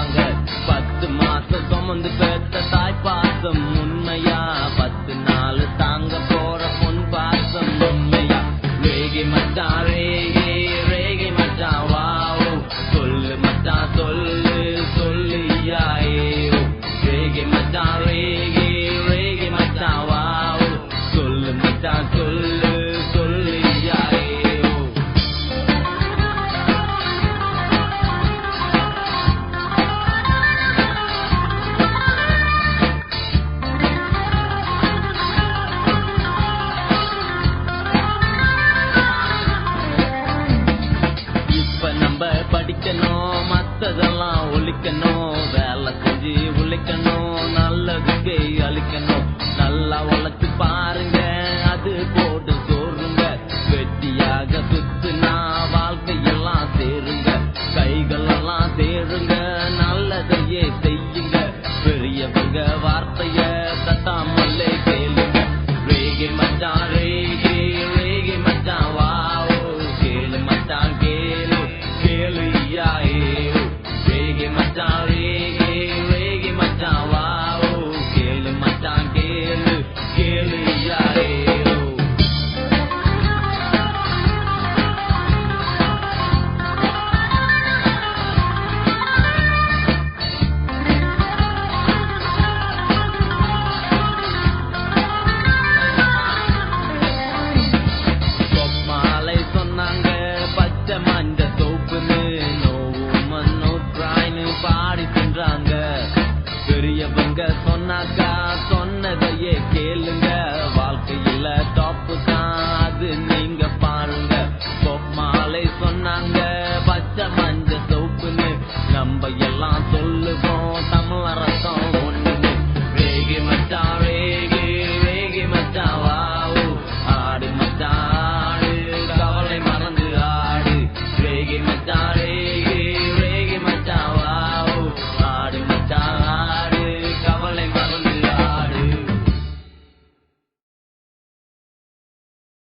சொல்றாங்க 10 மாசம் சுமந்து பெத்த தாய் பாசம் உண்மையா 10 நாள் தாங்க போற பொன் பாசம் உண்மையா ரேகை மச்சான் ரேகை ரேகை மச்சான் வாவ் சொல்லு மச்சான் சொல்லு சொல்லு யாயே ரேகை மச்சான் ரேகை ரேகை மச்சான் வாவ் சொல்லு மச்சான் சொல்லு சொல்லு யாயே படிக்கணும் மத்ததெல்லாம் ஒழிக்கணும் வேலை செஞ்சு உழைக்கணும் நல்லதுக்கே அழிக்கணும் நல்லா வளர்த்து பாருங்க அது போட்டு சோறுங்க வெட்டியாக சுத்துனா வாழ்க்கையெல்லாம் சேருங்க கைகள் எல்லாம் சேருங்க நல்லதையே